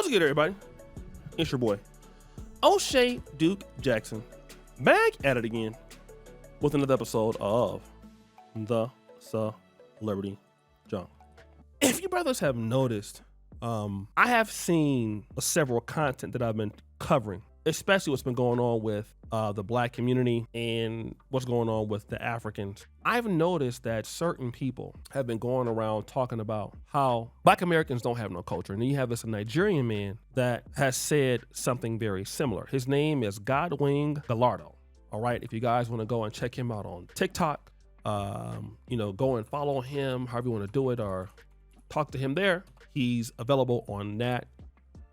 What's good, everybody? It's your boy, O'Shea Duke Jackson, back at it again with another episode of The Celebrity Junk. If you brothers have noticed, I have seen several content that I've been covering, especially what's been going on with the black community and what's going on with the Africans. I've noticed that certain people have been going around talking about how black Americans don't have no culture. And then you have this Nigerian man that has said something very similar. His name is Godwin Gallardo. All right, if you guys want to go and check him out on TikTok, go and follow him, however you want to do it, or talk to him there. He's available on that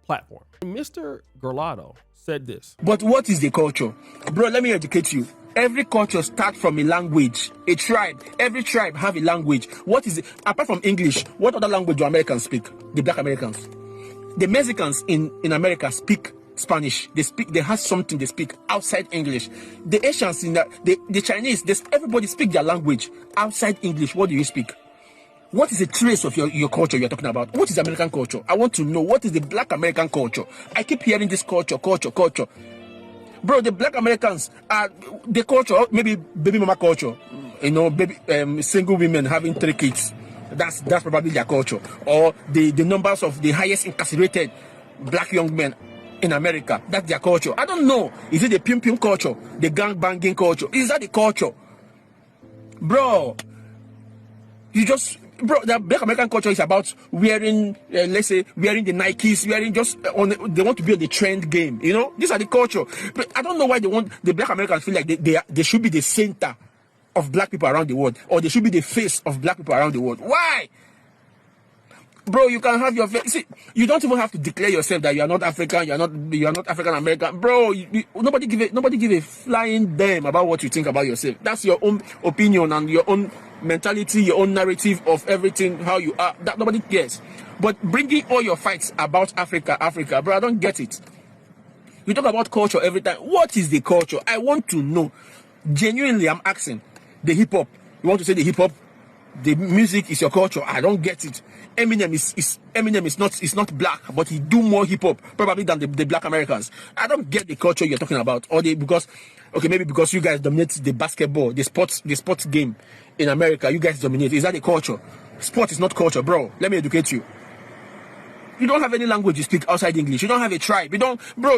platform. Mr. Gallardo said this. But what is the culture? Bro, let me educate you. Every culture starts from a language, a tribe. Every tribe have a language. What is it? Apart from English, what other language do Americans speak? The black Americans. The Mexicans in America speak Spanish. They have something they speak outside English. The Asians, the Chinese, everybody speak their language outside English. What do you speak? What is the trace of your culture you're talking about? What is American culture? I want to know, what is the black American culture? I keep hearing this culture. Bro, the black Americans are the culture, maybe baby mama culture. Single women having 3 kids. That's probably their culture. Or the numbers of the highest incarcerated black young men in America. That's their culture. I don't know. Is it the pim culture? The gang banging culture? Is that the culture? Bro, the black American culture is about wearing, wearing the Nikes, they want to be on the trend game. These are the culture. But I don't know why the black Americans feel like they should be the center of black people around the world, or they should be the face of black people around the world. Why? Bro, you can have your face. See, you don't even have to declare yourself that you are not African, you are not African American. Bro, nobody give a flying damn about what you think about yourself. That's your own opinion and your own mentality, your own narrative of everything, how you are. That nobody cares. But bringing all your fights about Africa, bro, I don't get it. You talk about culture every time. What is the culture? I want to know. Genuinely, I'm asking. The hip hop. You want to say the hip hop? The music is your culture. I don't get it. Eminem is not black, but he do more hip hop probably than the black Americans. I don't get the culture you're talking about. Maybe because you guys dominate the basketball, the sports game in America. You guys dominate. Is that the culture? Sport is not culture, bro. Let me educate you. You don't have any language you speak outside English. You don't have a tribe.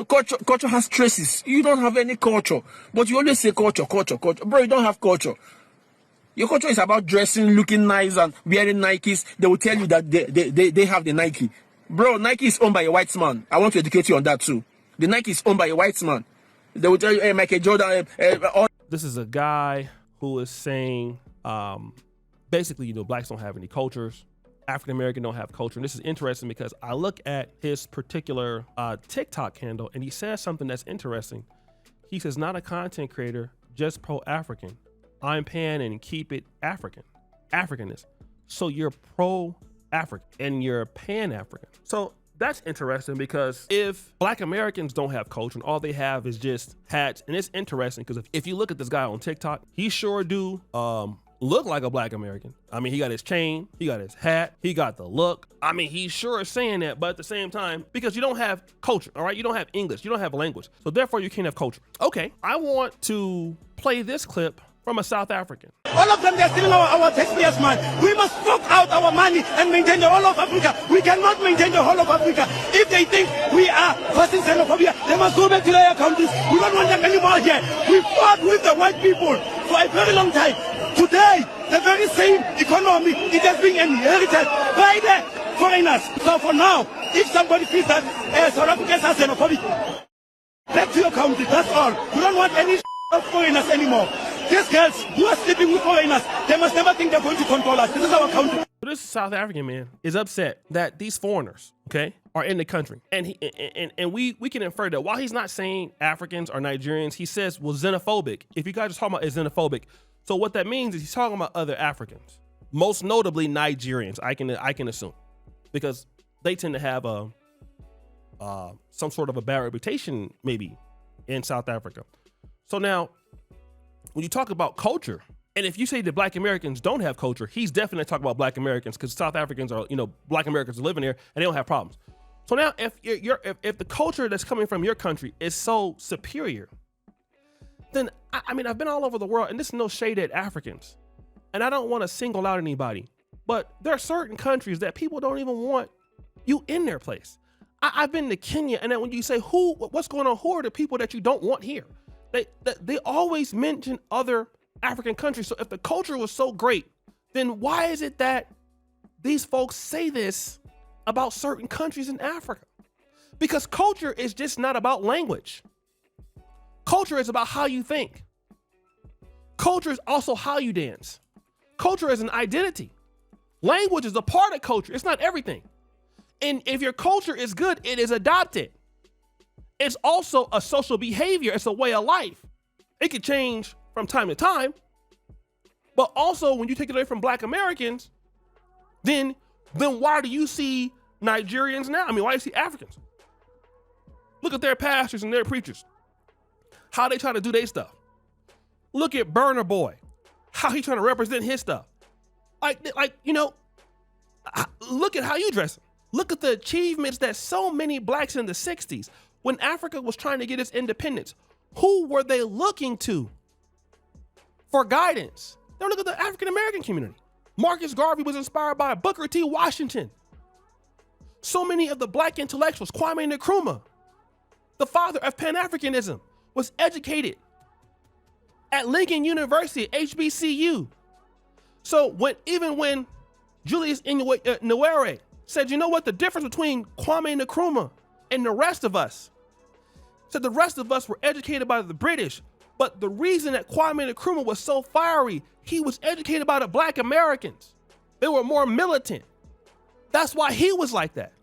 Culture has traces. You don't have any culture, but you always say culture. Bro, you don't have culture. Your culture is about dressing, looking nice, and wearing Nikes. They will tell you that they have the Nike. Bro, Nike is owned by a white man. I want to educate you on that too. The Nike is owned by a white man. They will tell you, hey, Michael Jordan. This is a guy who is saying, basically, blacks don't have any cultures. African American don't have culture. And this is interesting because I look at his particular TikTok handle, and he says something that's interesting. He says, not a content creator, just pro-African. I'm pan and keep it Africanist. So you're pro-African and you're pan-African. So that's interesting because if black Americans don't have culture and all they have is just hats, and it's interesting because if you look at this guy on TikTok, he sure do look like a black American. I mean, he got his chain, he got his hat, he got the look. I mean, he sure is saying that, but at the same time, because you don't have culture, all right? You don't have English, you don't have language. So therefore you can't have culture. Okay, I want to play this clip from a South African. All of them, they're stealing our taxpayers' money. We must fork out our money and maintain the whole of Africa. We cannot maintain the whole of Africa. If they think we are causing xenophobia, they must go back to their countries. We don't want them anymore here. We fought with the white people for a very long time. Today, the very same economy, it has been inherited by the foreigners. So for now, if somebody feels that South Africans are xenophobic, back to your country, that's all. We don't want any of foreigners anymore. These girls who are sleeping with foreigners, they must never think they're going to control us. This is our country. So this South African man is upset that these foreigners, are in the country. And we can infer that while he's not saying Africans or Nigerians, he says, well, xenophobic. If you guys are talking about is xenophobic. So what that means is he's talking about other Africans, most notably Nigerians, I can assume, because they tend to have some sort of a bad reputation maybe in South Africa. So now, when you talk about culture, and if you say that black Americans don't have culture, he's definitely talking about black Americans because South Africans are, black Americans are living there and they don't have problems. So now if if the culture that's coming from your country is so superior, then I mean, I've been all over the world, and this is no shade at Africans, and I don't want to single out anybody, but there are certain countries that people don't even want you in their place. I've been to Kenya, and then when you say what's going on, who are the people that you don't want here? They always mention other African countries. So if the culture was so great, then why is it that these folks say this about certain countries in Africa? Because culture is just not about language. Culture is about how you think. Culture is also how you dance. Culture is an identity. Language is a part of culture. It's not everything. And if your culture is good, it is adopted. It's also a social behavior. It's a way of life. It could change from time to time. But also, when you take it away from Black Americans, then why do you see Nigerians now? I mean, why do you see Africans? Look at their pastors and their preachers. How they trying to do their stuff. Look at Burner Boy. How he trying to represent his stuff. Look at how you dressing. Look at the achievements that so many blacks in the 60s, when Africa was trying to get its independence, who were they looking to for guidance? They look at the African American community. Marcus Garvey was inspired by Booker T. Washington. So many of the black intellectuals, Kwame Nkrumah, the father of Pan-Africanism, was educated at Lincoln University, HBCU. So even when Julius Nyerere said, you know what, the difference between Kwame Nkrumah and the rest of us, said the rest of us were educated by the British, but the reason that Kwame Nkrumah was so fiery, he was educated by the Black Americans. They were more militant. That's why he was like that.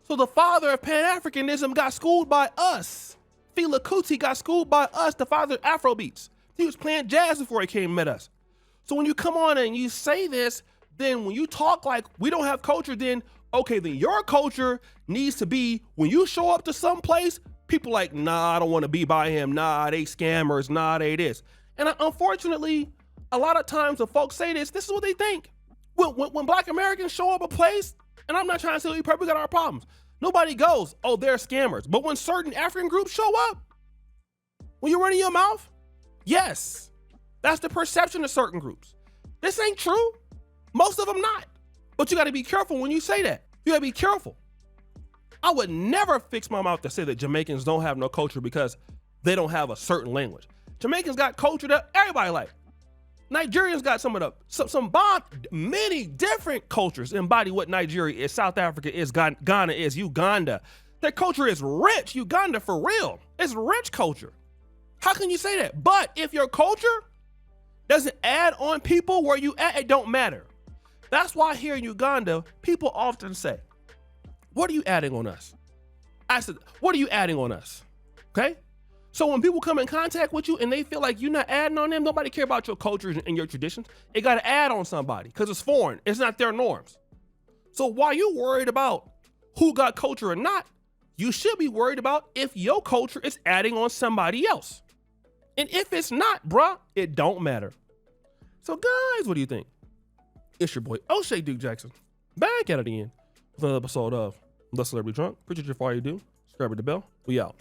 So the father of Pan-Africanism got schooled by us. Fela Kuti got schooled by us, the father of Afrobeats. He was playing jazz before he came and met us. So when you come on and you say this, then when you talk like we don't have culture, then okay, then your culture needs to be, when you show up to some place, people like, nah, I don't want to be by him. Nah, they scammers. Nah, they this. And unfortunately, a lot of times when folks say this is what they think. When Black Americans show up a place, and I'm not trying to say we probably got our problems. Nobody goes, oh, they're scammers. But when certain African groups show up, when you're running your mouth, yes, that's the perception of certain groups. This ain't true. Most of them not. But you got to be careful when you say that. You got to be careful. I would never fix my mouth to say that Jamaicans don't have no culture because they don't have a certain language. Jamaicans got culture that everybody like. Nigerians got many different cultures embody what Nigeria is, South Africa is, Ghana is, Uganda. Their culture is rich. Uganda, for real. It's rich culture. How can you say that? But if your culture doesn't add on people where you at, it don't matter. That's why here in Uganda, people often say, what are you adding on us? I said, what are you adding on us? Okay? So when people come in contact with you and they feel like you're not adding on them, nobody care about your culture and your traditions. It got to add on somebody because it's foreign. It's not their norms. So while you're worried about who got culture or not, you should be worried about if your culture is adding on somebody else. And if it's not, bruh, it don't matter. So guys, what do you think? It's your boy, O'Shea Duke Jackson, back at it again with another episode of The Celebrity Drunk. Appreciate you for all you do. Subscribe to the bell. We out.